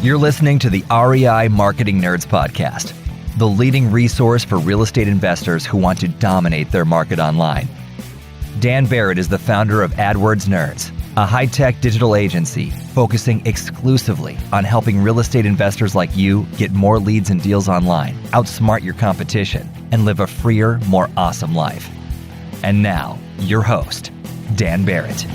You're listening to the REI Marketing Nerds Podcast, the leading resource for real estate investors who want to dominate their market online. Dan Barrett is the founder of AdWords Nerds, a high-tech digital agency focusing exclusively on helping real estate investors like you get more leads and deals online, outsmart your competition, and live a freer, more awesome life. And now, your host, Dan Barrett.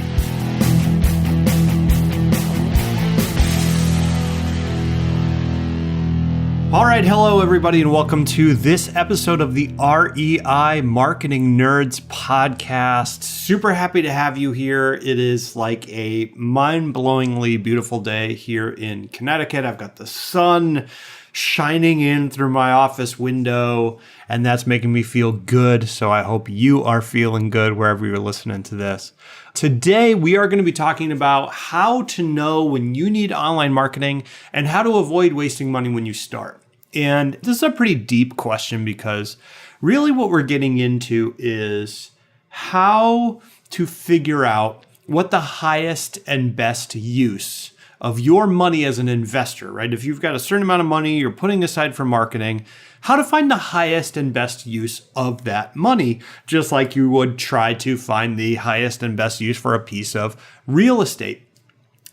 All right, hello everybody, and welcome to this episode of the REI Marketing Nerds Podcast. Super happy to have you here. It is like a mind-blowingly beautiful day here in Connecticut. I've got the sun shining in through my office window, and that's making me feel good. So I hope you are feeling good wherever you're listening to this. Today, we are going to be talking about how to know when you need online marketing and how to avoid wasting money when you start. And this is a pretty deep question because really what we're getting into is how to figure out what the highest and best use of your money as an investor, right? If you've got a certain amount of money you're putting aside for marketing, how to find the highest and best use of that money, just like you would try to find the highest and best use for a piece of real estate.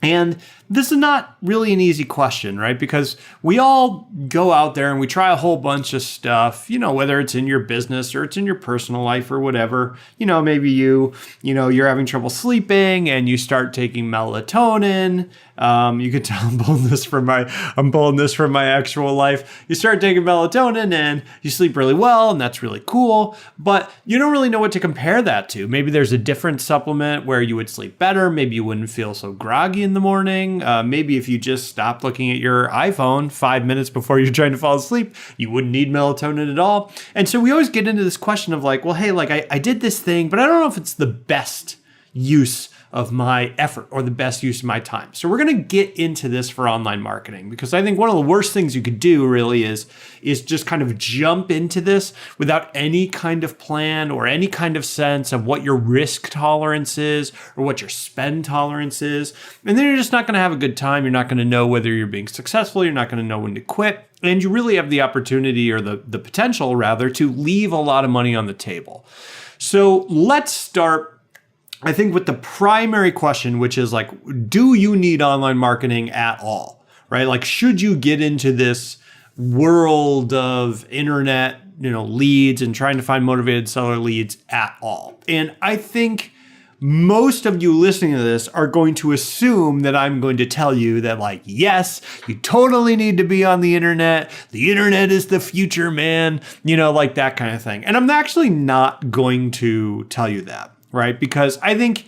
And this is not really an easy question, right? Because we all go out there and we try a whole bunch of stuff, whether it's in your business or it's in your personal life or whatever. Maybe you're having trouble sleeping and you start taking melatonin. You could tell I'm pulling this from my actual life. You start taking melatonin and you sleep really well, and that's really cool. But you don't really know what to compare that to. Maybe there's a different supplement where you would sleep better. Maybe you wouldn't feel so groggy in the morning. Maybe if you just stopped looking at your iPhone 5 minutes before you're trying to fall asleep, you wouldn't need melatonin at all. And so we always get into this question of like, well, hey, I did this thing, but I don't know if it's the best use of my effort or the best use of my time. So we're going to get into this for online marketing because I think one of the worst things you could do really is just kind of jump into this without any kind of plan or any kind of sense of what your risk tolerance is or what your spend tolerance is. And then you're just not going to have a good time. You're not going to know whether you're being successful. You're not going to know when to quit. And you really have the opportunity or the potential rather to leave a lot of money on the table. So let's start, I think, with the primary question, which is like, do you need online marketing at all, right? Like, should you get into this world of internet, leads and trying to find motivated seller leads at all? And I think most of you listening to this are going to assume that I'm going to tell you that, like, yes, you totally need to be on the internet. The internet is the future, man, like that kind of thing. And I'm actually not going to tell you that. Right? Because I think,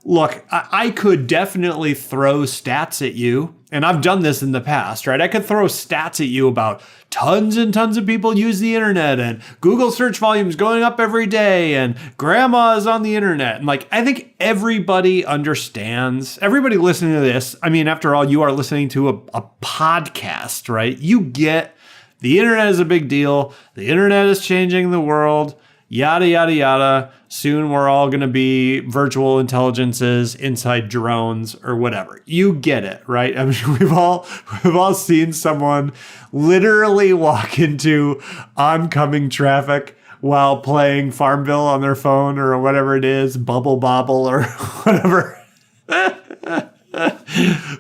look, I could definitely throw stats at you, and I've done this in the past, right? I could throw stats at you about tons and tons of people use the internet and Google search volumes going up every day and grandma is on the internet. And I think everybody understands, everybody listening to this, after all, you are listening to a podcast, right? You get the internet is a big deal. The internet is changing the world. Yada, yada, yada. Soon we're all going to be virtual intelligences inside drones or whatever. You get it, right? We've all seen someone literally walk into oncoming traffic while playing Farmville on their phone or whatever it is, Bubble Bobble or whatever.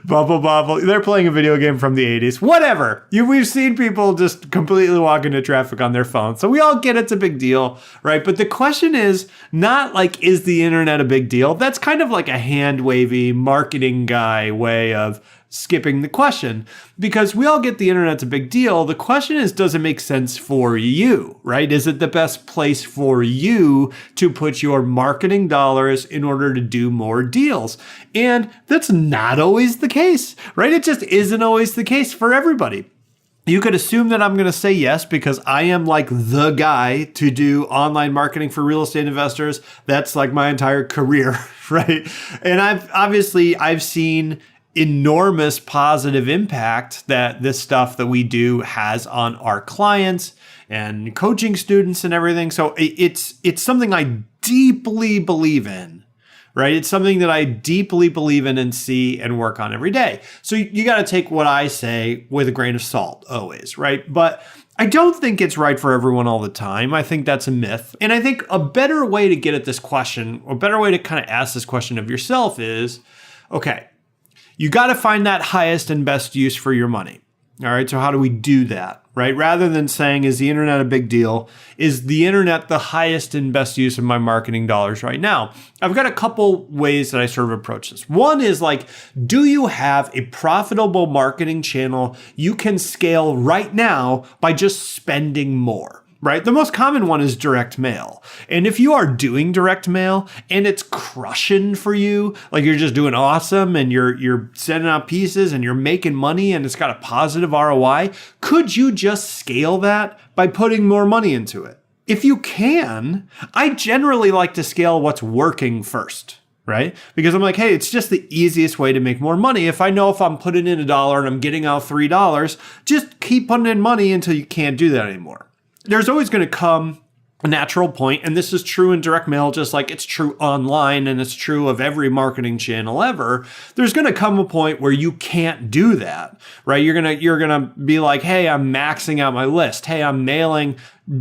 Bubble Bobble. They're playing a video game from the 80s. Whatever. We've seen people just completely walk into traffic on their phone. So we all get it's a big deal, right? But the question is not like, is the internet a big deal? That's kind of like a hand-wavy marketing guy way of skipping the question, because we all get the internet's a big deal. The question is, does it make sense for you, right? Is it the best place for you to put your marketing dollars in order to do more deals? And that's not always the case, right? It just isn't always the case for everybody. You could assume that I'm going to say yes because I am like the guy to do online marketing for real estate investors. That's like my entire career, right? And I've seen enormous positive impact that this stuff that we do has on our clients and coaching students and everything. So it's something I deeply believe in, right? It's something that I deeply believe in and see and work on every day. So you got to take what I say with a grain of salt always, right? But I don't think it's right for everyone all the time. I think that's a myth. And I think a better way to get at this question, or a better way to kind of ask this question of yourself is, okay, you got to find that highest and best use for your money. All right, so how do we do that, right? Rather than saying, is the internet a big deal? Is the internet the highest and best use of my marketing dollars right now? I've got a couple ways that I sort of approach this. One is like, do you have a profitable marketing channel you can scale right now by just spending more? Right? The most common one is direct mail. And if you are doing direct mail and it's crushing for you, like you're just doing awesome and you're sending out pieces and you're making money and it's got a positive ROI, could you just scale that by putting more money into it? If you can, I generally like to scale what's working first. Right? Because I'm like, hey, it's just the easiest way to make more money. If I know if I'm putting in $1 and I'm getting out $3, just keep putting in money until you can't do that anymore. There's always going to come a natural point, and this is true in direct mail, just like it's true online and it's true of every marketing channel ever. There's going to come a point where you can't do that, right? You're going to be like, hey, I'm maxing out my list. Hey, I'm mailing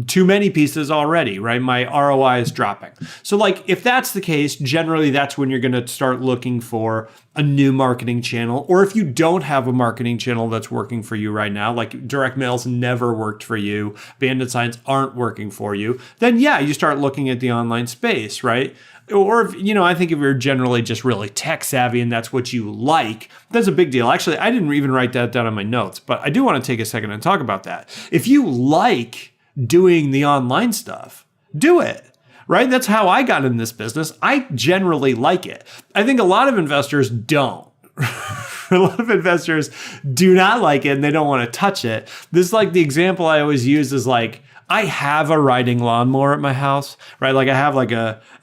too many pieces already, right? My ROI is dropping. So like, if that's the case, generally that's when you're going to start looking for a new marketing channel. Or if you don't have a marketing channel that's working for you right now, like direct mail's never worked for you, bandit signs aren't working for you, then yeah, you start looking at the online space, right? Or if, I think if you're generally just really tech savvy and that's what you like, that's a big deal. Actually, I didn't even write that down in my notes, but I do want to take a second and talk about that. If you like doing the online stuff, do it, right? That's how I got in this business. I generally like it. I think a lot of investors don't. A lot of investors do not like it and they don't want to touch it. This is like the example I always use is like, I have a riding lawnmower at my house, right? Like I have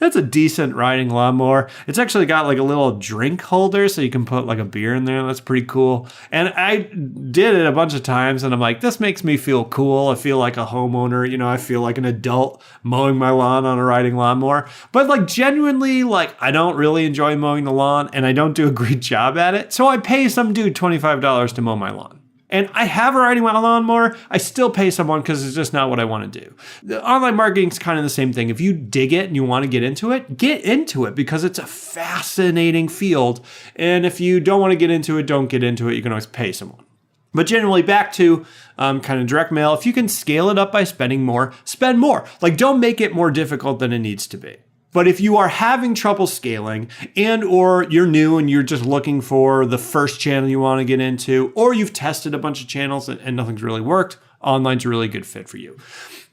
it's a decent riding lawnmower. It's actually got like a little drink holder so you can put like a beer in there. That's pretty cool. And I did it a bunch of times and I'm like, this makes me feel cool. I feel like a homeowner, I feel like an adult mowing my lawn on a riding lawnmower. But like genuinely, like I don't really enjoy mowing the lawn and I don't do a great job at it. So I pay some dude $25 to mow my lawn. And I have a riding lawnmower, I still pay someone because it's just not what I want to do. The online marketing is kind of the same thing. If you dig it and you want to get into it because it's a fascinating field. And if you don't want to get into it, don't get into it. You can always pay someone. But generally back to kind of direct mail, if you can scale it up by spending more, spend more. Like don't make it more difficult than it needs to be. But if you are having trouble scaling and or you're new and you're just looking for the first channel you want to get into, or you've tested a bunch of channels and nothing's really worked, online's a really good fit for you.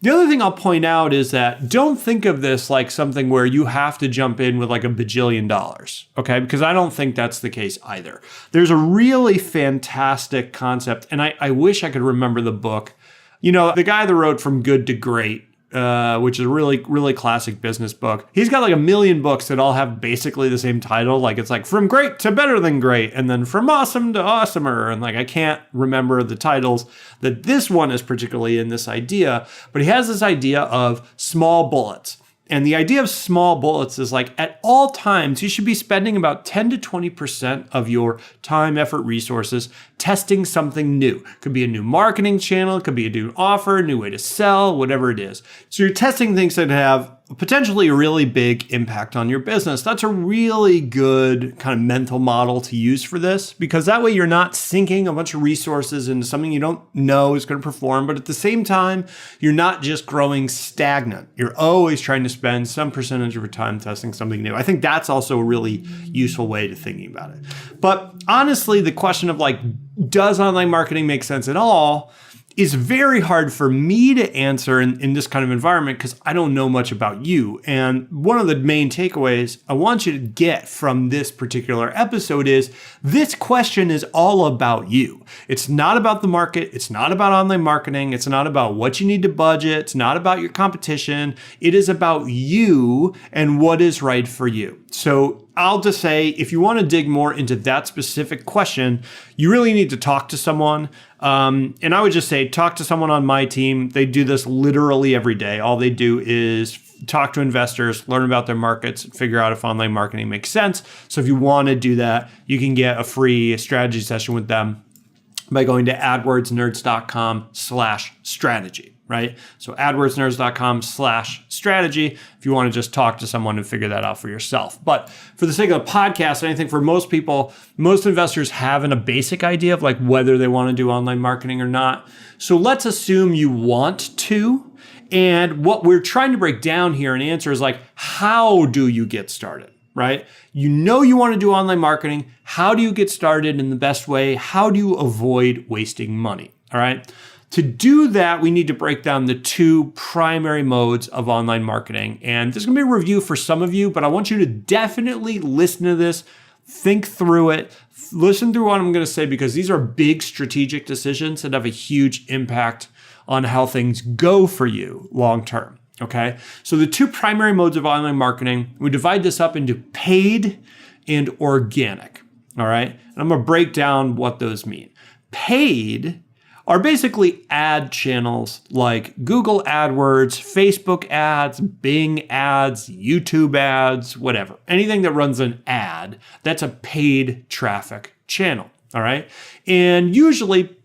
The other thing I'll point out is that don't think of this like something where you have to jump in with like $1 bajillion, okay? Because I don't think that's the case either. There's a really fantastic concept, and I wish I could remember the book. The guy that wrote From Good to Great, which is a really, really classic business book. He's got like 1 million books that all have basically the same title. Like it's like From Great to Better Than Great, and then From Awesome to Awesomer. And like I can't remember the titles that this one is particularly in this idea, but he has this idea of small bullets. And the idea of small bullets is like at all times, you should be spending about 10 to 20% of your time, effort, resources testing something new. It could be a new marketing channel. It could be a new offer, a new way to sell, whatever it is. So you're testing things that have potentially a really big impact on your business. That's a really good kind of mental model to use for this, because that way you're not sinking a bunch of resources into something you don't know is going to perform, but at the same time, you're not just growing stagnant. You're always trying to spend some percentage of your time testing something new. I think that's also a really useful way to thinking about it. But honestly, the question of like, does online marketing make sense at all is very hard for me to answer in this kind of environment because I don't know much about you. And one of the main takeaways I want you to get from this particular episode is this question is all about you. It's not about the market. It's not about online marketing. It's not about what you need to budget. It's not about your competition. It is about you and what is right for you. So I'll just say, if you want to dig more into that specific question, you really need to talk to someone. And I would just say, talk to someone on my team. They do this literally every day. All they do is talk to investors, learn about their markets, figure out if online marketing makes sense. So if you want to do that, you can get a free strategy session with them by going to adwordsnerds.com/strategy. Right? So adwordsnerds.com/strategy if you want to just talk to someone and figure that out for yourself. But for the sake of the podcast, I think for most people, most investors have a basic idea of like whether they want to do online marketing or not. So let's assume you want to. And what we're trying to break down here and answer is like, how do you get started? Right? You know you want to do online marketing. How do you get started in the best way? How do you avoid wasting money? All right. To do that, we need to break down the two primary modes of online marketing. And this is going to be a review for some of you, but I want you to definitely listen to this, think through it, listen through what I'm going to say, because these are big strategic decisions that have a huge impact on how things go for you long term. Okay. So the two primary modes of online marketing, we divide this up into paid and organic. All right. And I'm going to break down what those mean. Paid are basically ad channels like Google AdWords, Facebook ads, Bing ads, YouTube ads, whatever. Anything that runs an ad, that's a paid traffic channel, all right? And usually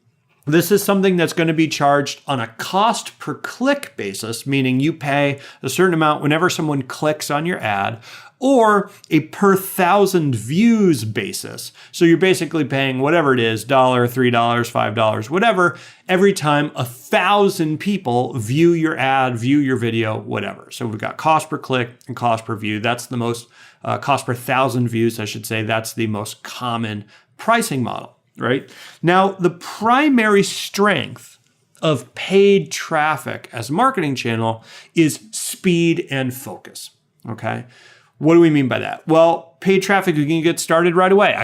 this is something that's going to be charged on a cost per click basis, meaning you pay a certain amount whenever someone clicks on your ad, or a per 1,000 views basis. So you're basically paying whatever it is, $1, $3, $5, whatever, every time 1,000 people view your ad, view your video, whatever. So we've got cost per click and cost per view. That's the most, cost per 1,000 views, I should say. That's the most common pricing model, right? Now, the primary strength of paid traffic as a marketing channel is speed and focus, okay? What do we mean by that? Well, paid traffic, you can get started right away.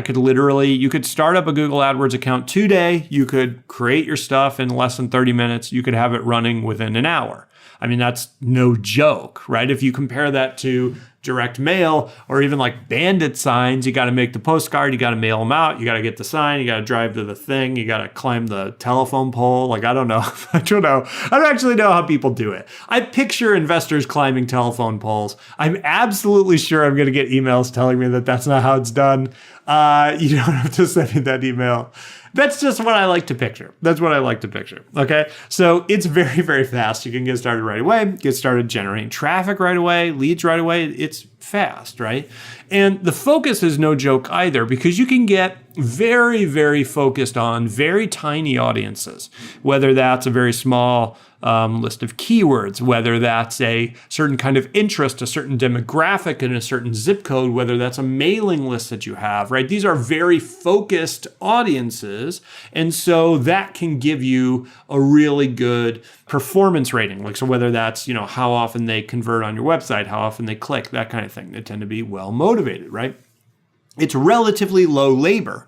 You could start up a Google AdWords account today. You could create your stuff in less than 30 minutes. You could have it running within an hour. I mean, that's no joke, right? If you compare that to direct mail or even like bandit signs, you got to make the postcard, you got to mail them out, you got to get the sign, you got to drive to the thing, you got to climb the telephone pole. Like, I don't know. I don't actually know how people do it. I picture investors climbing telephone poles. I'm absolutely sure I'm going to get emails telling me that that's not how it's done. You don't have to send me that email. That's just what I like to picture. Okay. So it's very, very fast. You can get started right away, get started generating traffic right away, leads right away. It's fast, right? And the focus is no joke either, because you can get very, very focused on very tiny audiences, whether that's a very small list of keywords, whether that's a certain kind of interest, a certain demographic in a certain zip code, whether that's a mailing list that you have, right? These are very focused audiences. And so that can give you a really good performance rating. Like, so whether that's, how often they convert on your website, how often they click, that kind of thing. They tend to be well motivated, right? It's relatively low labor.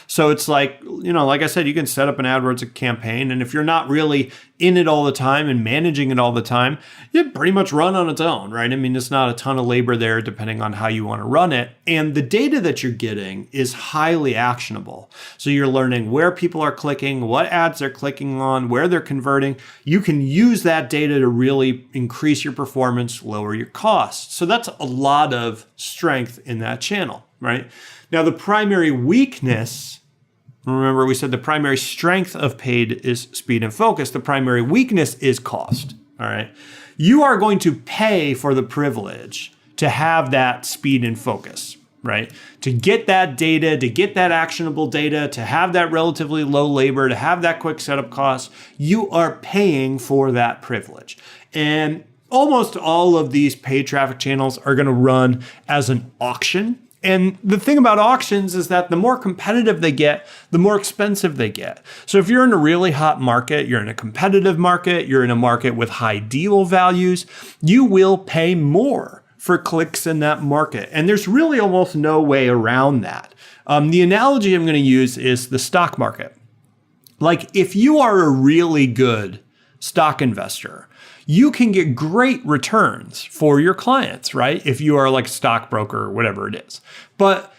So it's like, like I said, you can set up an AdWords campaign, and if you're not really in it all the time and managing it all the time, it pretty much run on its own, right? I mean, it's not a ton of labor there depending on how you want to run it. And the data that you're getting is highly actionable. So you're learning where people are clicking, what ads they're clicking on, where they're converting. You can use that data to really increase your performance, lower your costs. So that's a lot of strength in that channel, right? Now, the primary weakness, remember we said the primary strength of paid is speed and focus. The primary weakness is cost, all right? You are going to pay for the privilege to have that speed and focus, right? To get that data, to get that actionable data, to have that relatively low labor, to have that quick setup cost, you are paying for that privilege. And almost all of these paid traffic channels are going to run as an auction. And the thing about auctions is that the more competitive they get, the more expensive they get. So if you're in a really hot market, you're in a competitive market, you're in a market with high deal values, you will pay more for clicks in that market. And there's really almost no way around that. The analogy I'm going to use is the stock market. Like, if you are a really good stock investor, you can get great returns for your clients, right? If you are like a stockbroker or whatever it is. But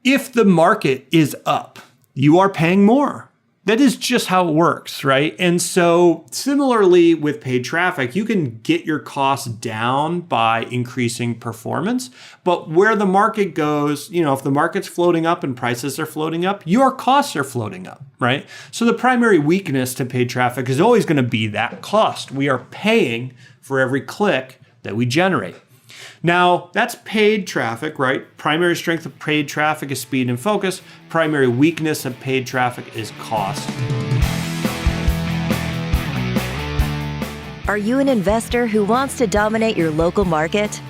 if the market is up, you are paying more. That is just how it works, right? And so similarly with paid traffic, you can get your costs down by increasing performance. But where the market goes, if the market's floating up and prices are floating up, your costs are floating up, right? So the primary weakness to paid traffic is always going to be that cost. We are paying for every click that we generate. Now, that's paid traffic, right? Primary strength of paid traffic is speed and focus. Primary weakness of paid traffic is cost. Are you an investor who wants to dominate your local market?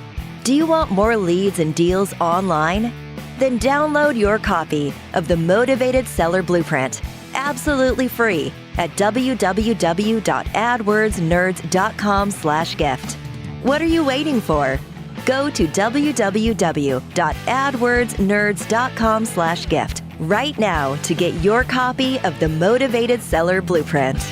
Do you want more leads and deals online? Then download your copy of the Motivated Seller Blueprint, absolutely free, at www.adwordsnerds.com/gift. What are you waiting for? Go to www.adwordsnerds.com/gift right now to get your copy of the Motivated Seller Blueprint.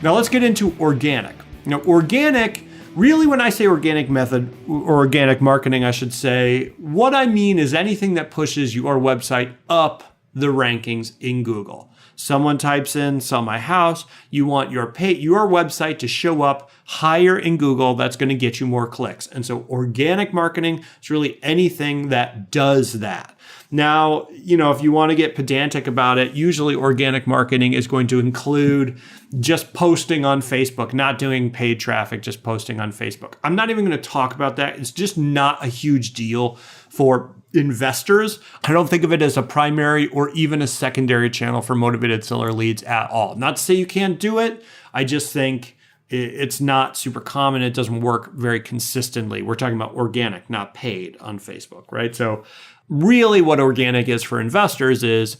Now let's get into organic. Organic, really when I say organic method, or organic marketing, I should say, what I mean is anything that pushes your website up the rankings in Google. Someone types in "sell my house," you want your website to show up higher in Google. That's going to get you more clicks. And so organic marketing is really anything that does that. Now, if you want to get pedantic about it, usually organic marketing is going to include just posting on Facebook, not doing paid traffic, just posting on Facebook. I'm not even going to talk about that. It's just not a huge deal for investors. I don't think of it as a primary or even a secondary channel for motivated seller leads at all. Not to say you can't do it. I just think it's not super common. It doesn't work very consistently. We're talking about organic, not paid on Facebook, right? So really what organic is for investors is,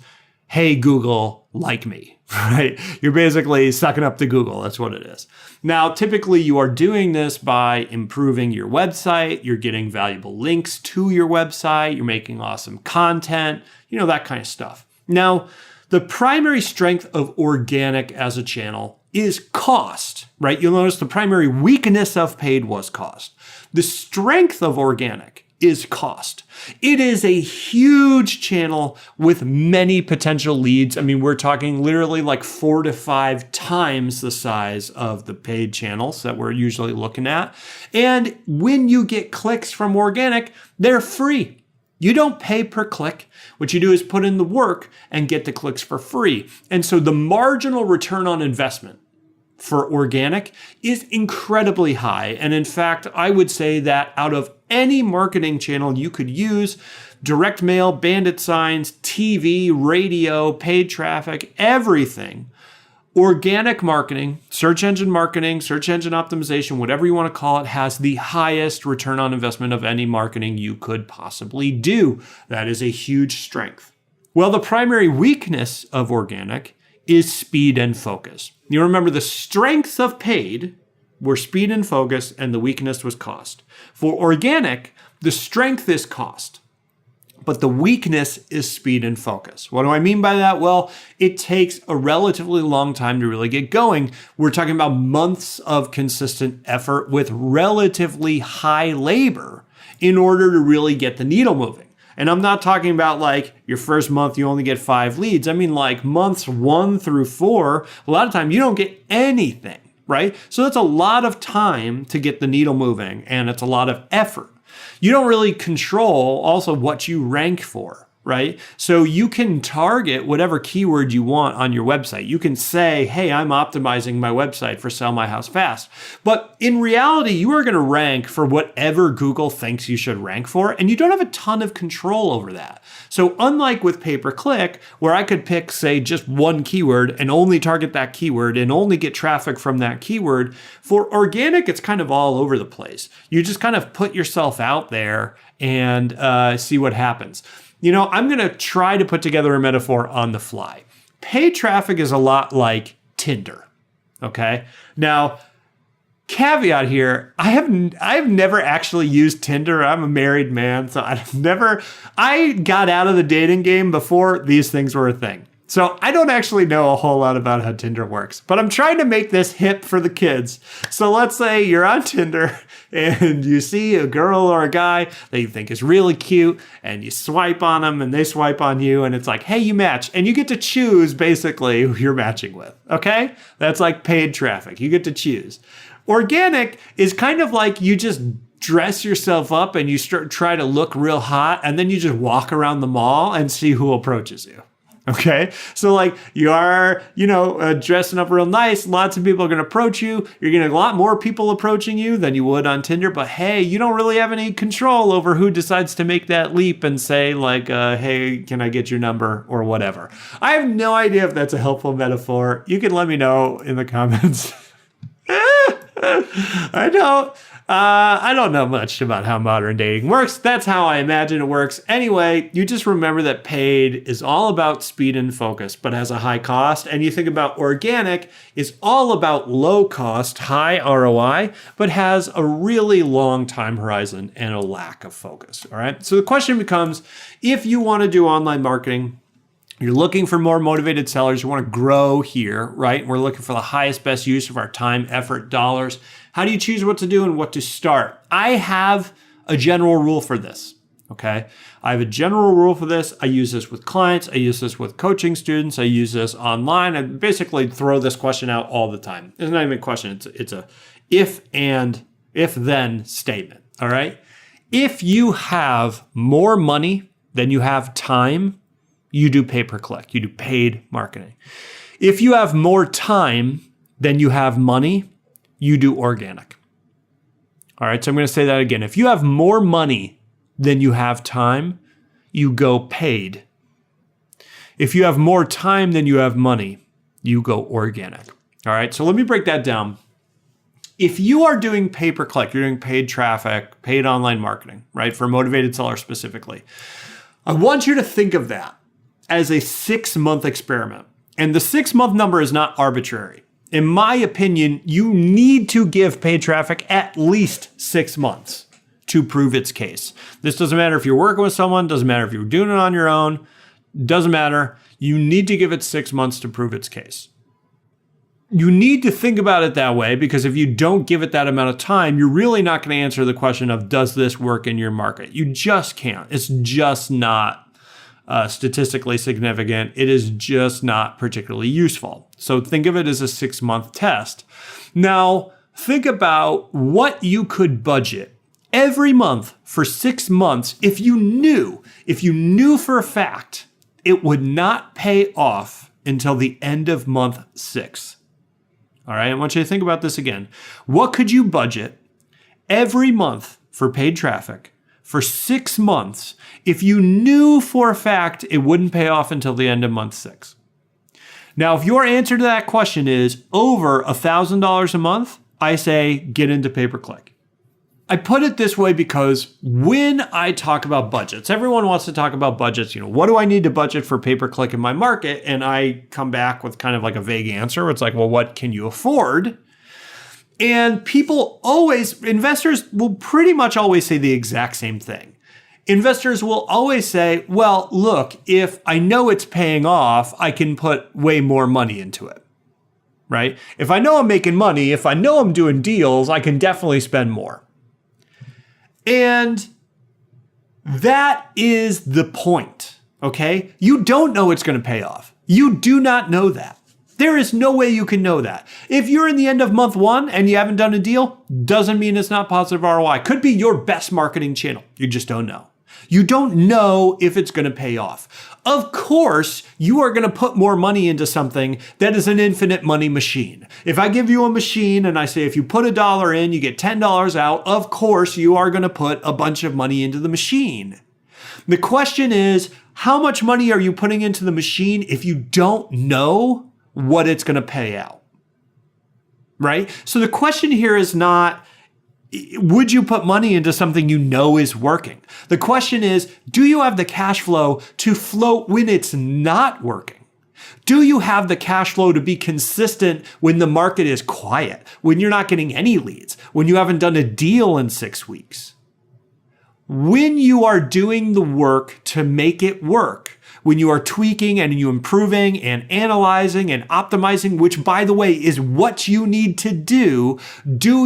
hey, Google, like me, right? You're basically sucking up to Google. That's what it is. Now, typically you are doing this by improving your website. You're getting valuable links to your website. You're making awesome content, that kind of stuff. Now, the primary strength of organic as a channel is cost, right? You'll notice the primary weakness of paid was cost. The strength of organic is cost. It is a huge channel with many potential leads. I mean, we're talking literally like 4 to 5 times the size of the paid channels that we're usually looking at. And when you get clicks from organic, they're free. You don't pay per click. What you do is put in the work and get the clicks for free. And so the marginal return on investment for organic is incredibly high. And in fact, I would say that out of any marketing channel you could use, direct mail, bandit signs, TV, radio, paid traffic, everything, organic marketing, search engine optimization, whatever you want to call it, has the highest return on investment of any marketing you could possibly do. That is a huge strength. Well, the primary weakness of organic is speed and focus. You remember the strengths of paid were speed and focus, and the weakness was cost. For organic, the strength is cost, but the weakness is speed and focus. What do I mean by that? Well, it takes a relatively long time to really get going. We're talking about months of consistent effort with relatively high labor in order to really get the needle moving. And I'm not talking about like your first month, you only get 5 leads. I mean like months 1 through 4, a lot of time you don't get anything, right? So that's a lot of time to get the needle moving, and it's a lot of effort. You don't really control also what you rank for, right? So you can target whatever keyword you want on your website. You can say, hey, I'm optimizing my website for sell my house fast. But in reality, you are going to rank for whatever Google thinks you should rank for, and you don't have a ton of control over that. So unlike with pay-per-click, where I could pick, say, just one keyword and only target that keyword and only get traffic from that keyword, for organic, it's kind of all over the place. You just kind of put yourself out there and see what happens. I'm going to try to put together a metaphor on the fly. Paid traffic is a lot like Tinder, okay? Now, caveat here, I've never actually used Tinder. I'm a married man, so I got out of the dating game before these things were a thing. So I don't actually know a whole lot about how Tinder works, but I'm trying to make this hip for the kids. So let's say you're on Tinder and you see a girl or a guy that you think is really cute and you swipe on them and they swipe on you and it's like, hey, you match. And you get to choose basically who you're matching with, okay? That's like paid traffic. You get to choose. Organic is kind of like you just dress yourself up and you try to look real hot and then you just walk around the mall and see who approaches you. Okay. So like you are, dressing up real nice. Lots of people are going to approach you. You're getting a lot more people approaching you than you would on Tinder. But hey, you don't really have any control over who decides to make that leap and say like, hey, can I get your number or whatever. I have no idea if that's a helpful metaphor. You can let me know in the comments. I don't know much about how modern dating works. That's how I imagine it works. Anyway, you just remember that paid is all about speed and focus, but has a high cost. And you think about organic is all about low cost, high ROI, but has a really long time horizon and a lack of focus. All right. So the question becomes, if you want to do online marketing, you're looking for more motivated sellers. You want to grow here, right? We're looking for the highest, best use of our time, effort, dollars. How do you choose what to do and what to start? I have a general rule for this, okay? I have a general rule for this. I use this with clients. I use this with coaching students. I use this online. I basically throw this question out all the time. It's not even a question. It's a if then statement, all right? If you have more money than you have time, you do pay-per-click. You do paid marketing. If you have more time than you have money, you do organic. All right, so I'm going to say that again. If you have more money than you have time, you go paid. If you have more time than you have money, you go organic. All right, so let me break that down. If you are doing pay-per-click, you're doing paid traffic, paid online marketing, right, for motivated sellers specifically, I want you to think of that as a 6-month experiment. And the 6-month number is not arbitrary. In my opinion, you need to give paid traffic at least 6 months to prove its case. This doesn't matter if you're working with someone, doesn't matter if you're doing it on your own, doesn't matter. You need to give it 6 months to prove its case. You need to think about it that way because if you don't give it that amount of time, you're really not going to answer the question of, does this work in your market? You just can't. It's just not statistically significant. It is just not particularly useful. So think of it as a 6-month test. Now, think about what you could budget every month for 6 months if you knew for a fact it would not pay off until the end of month 6. All right, I want you to think about this again. What could you budget every month for paid traffic for 6 months if you knew for a fact it wouldn't pay off until the end of month 6? Now, if your answer to that question is over $1,000 a month, I say get into pay-per-click. I put it this way because when I talk about budgets, everyone wants to talk about budgets. What do I need to budget for pay-per-click in my market? And I come back with kind of like a vague answer. It's like, well, what can you afford? And investors will pretty much always say the exact same thing. Investors will always say, well, look, if I know it's paying off, I can put way more money into it, right? If I know I'm making money, if I know I'm doing deals, I can definitely spend more. And that is the point, okay? You don't know it's going to pay off. You do not know that. There is no way you can know that. If you're in the end of month 1 and you haven't done a deal, doesn't mean it's not positive ROI. Could be your best marketing channel. You just don't know. You don't know if it's going to pay off. Of course, you are going to put more money into something that is an infinite money machine. If I give you a machine and I say, if you put $1 in, you get $10 out, of course, you are going to put a bunch of money into the machine. The question is, how much money are you putting into the machine if you don't know what it's going to pay out? Right? So the question here is not, would you put money into something you know is working? The question is, do you have the cash flow to float when it's not working? Do you have the cash flow to be consistent when the market is quiet, when you're not getting any leads, when you haven't done a deal in 6 weeks? When you are doing the work to make it work, when you are tweaking and you improving and analyzing and optimizing, which by the way is what you need to do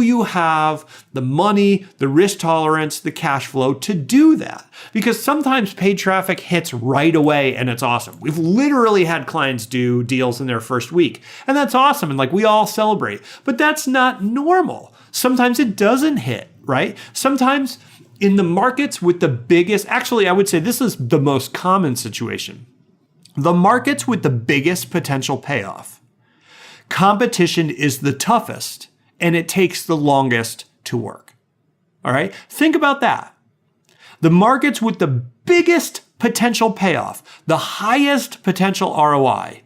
you have the money, the risk tolerance, the cash flow to do that? Because sometimes paid traffic hits right away and it's awesome. We've literally had clients do deals in their first week, and that's awesome. And like, we all celebrate, but that's not normal. Sometimes it doesn't hit, right? Sometimes in the markets with the biggest, actually, I would say this is the most common situation. The markets with the biggest potential payoff, competition is the toughest and it takes the longest to work. All right. Think about that. The markets with the biggest potential payoff, the highest potential ROI,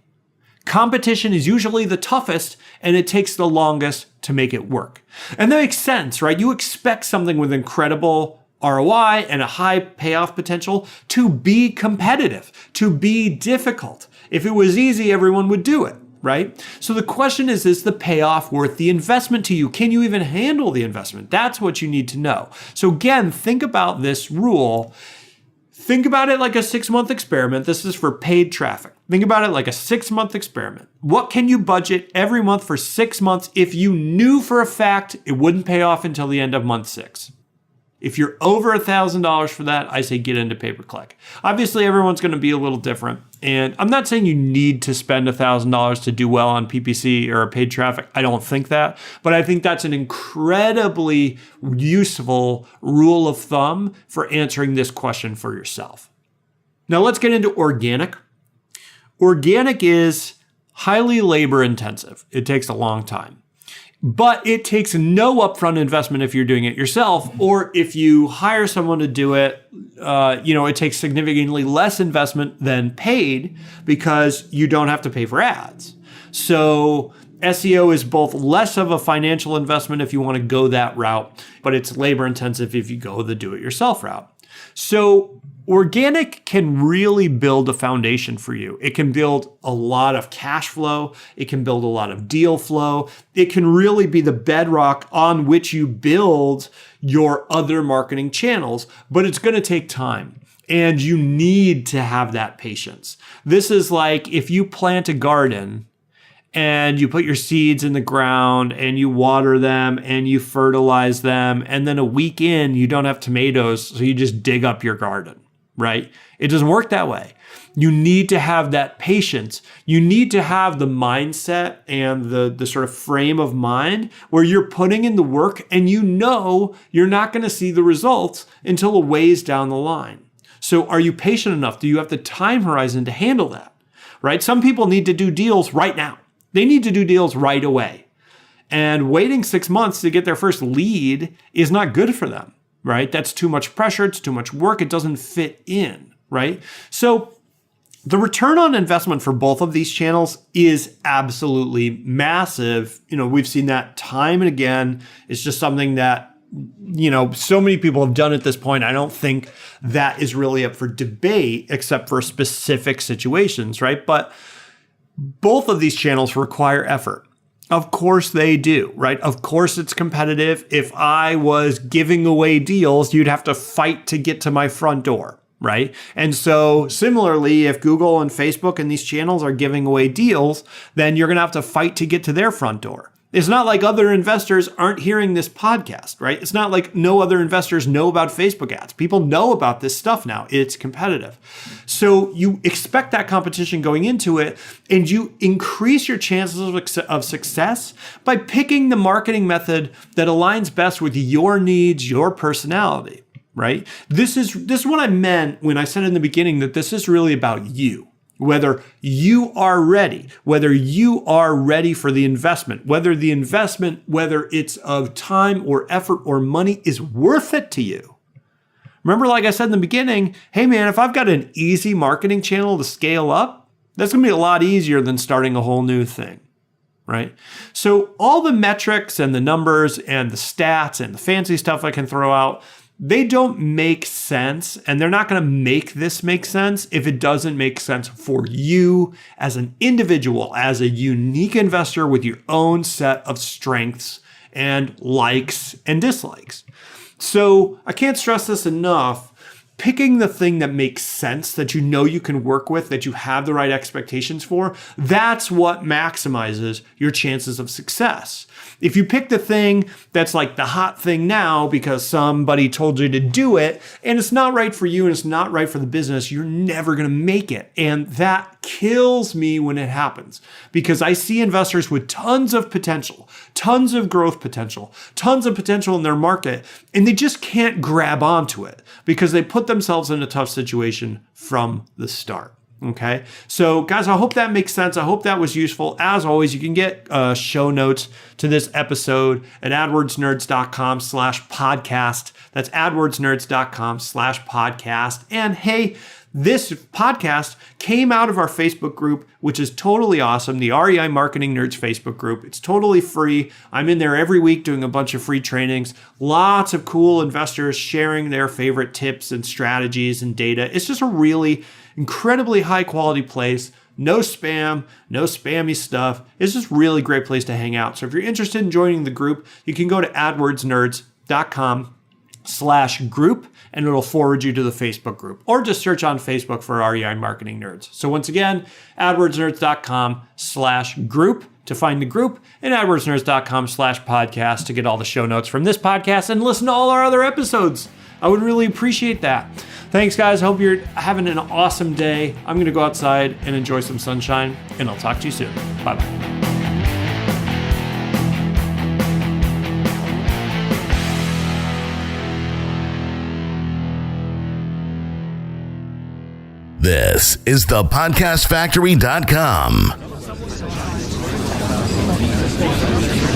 competition is usually the toughest and it takes the longest to make it work. And that makes sense, right? You expect something with incredible ROI and a high payoff potential to be competitive, to be difficult. If it was easy, everyone would do it, right? So the question is the payoff worth the investment to you? Can you even handle the investment? That's what you need to know. So again, think about this rule. Think about it like a 6-month experiment. This is for paid traffic. Think about it like a 6-month experiment. What can you budget every month for 6 months if you knew for a fact it wouldn't pay off until the end of month 6? If you're over $1,000 for that, I say get into pay-per-click. Obviously, everyone's going to be a little different. And I'm not saying you need to spend $1,000 to do well on PPC or paid traffic. I don't think that. But I think that's an incredibly useful rule of thumb for answering this question for yourself. Now, let's get into organic. Organic is highly labor intensive. It takes a long time. But it takes no upfront investment if you're doing it yourself, or if you hire someone to do it, it takes significantly less investment than paid because you don't have to pay for ads. So SEO is both less of a financial investment if you want to go that route, but it's labor intensive if you go the do-it-yourself route. So organic can really build a foundation for you. It can build a lot of cash flow. It can build a lot of deal flow. It can really be the bedrock on which you build your other marketing channels, but it's going to take time. And you need to have that patience. This is like if you plant a garden and you put your seeds in the ground and you water them and you fertilize them, and then a week in, you don't have tomatoes, so you just dig up your garden, right? It doesn't work that way. You need to have that patience. You need to have the mindset and the sort of frame of mind where you're putting in the work and you know you're not going to see the results until a ways down the line. So are you patient enough? Do you have the time horizon to handle that, right? Some people need to do deals right now. They need to do deals right away. And waiting 6 months to get their first lead is not good for them, right? That's too much pressure. It's too much work. It doesn't fit in, right? So the return on investment for both of these channels is absolutely massive. We've seen that time and again. It's just something that, so many people have done at this point. I don't think that is really up for debate except for specific situations, right? But both of these channels require effort. Of course they do, right? Of course it's competitive. If I was giving away deals, you'd have to fight to get to my front door, right? And so similarly, if Google and Facebook and these channels are giving away deals, then you're going to have to fight to get to their front door. It's not like other investors aren't hearing this podcast, right? It's not like no other investors know about Facebook ads. People know about this stuff now. It's competitive. So you expect that competition going into it, and you increase your chances of success by picking the marketing method that aligns best with your needs, your personality, right? This is what I meant when I said in the beginning that this is really about you. Whether you are ready for the investment, whether it's of time or effort or money is worth it to you. Remember, like I said in the beginning, hey man, if I've got an easy marketing channel to scale up, that's going to be a lot easier than starting a whole new thing, right? So all the metrics and the numbers and the stats and the fancy stuff I can throw out, they don't make sense, and they're not going to make this make sense if it doesn't make sense for you as an individual, as a unique investor with your own set of strengths and likes and dislikes. So I can't stress this enough. picking the thing that makes sense, that you know you can work with, that you have the right expectations for, that's what maximizes your chances of success. If you pick the thing that's like the hot thing now because somebody told you to do it and it's not right for you and it's not right for the business, you're never going to make it. And that kills me when it happens, because I see investors with tons of potential, tons of growth potential, tons of potential in their market, and they just can't grab onto it because they put themselves in a tough situation from the start. Okay. So guys, I hope that makes sense. I hope that was useful. As always, you can get show notes to this episode at adwordsnerds.com/podcast. That's adwordsnerds.com/podcast. And hey, this podcast came out of our Facebook group, which is totally awesome. The REI Marketing Nerds Facebook group. It's totally free. I'm in there every week doing a bunch of free trainings. Lots of cool investors sharing their favorite tips and strategies and data. It's just a really incredibly high quality place. No spam, no spammy stuff. It's just really great place to hang out. So if you're interested in joining the group, you can go to adwordsnerds.com/group and it'll forward you to the Facebook group, or just search on Facebook for REI Marketing Nerds. So once again, adwordsnerds.com/group to find the group, and adwordsnerds.com/podcast to get all the show notes from this podcast and listen to all our other episodes. I would really appreciate that. Thanks, guys. Hope you're having an awesome day. I'm going to go outside and enjoy some sunshine, and I'll talk to you soon. Bye-bye. This is thepodcastfactory.com.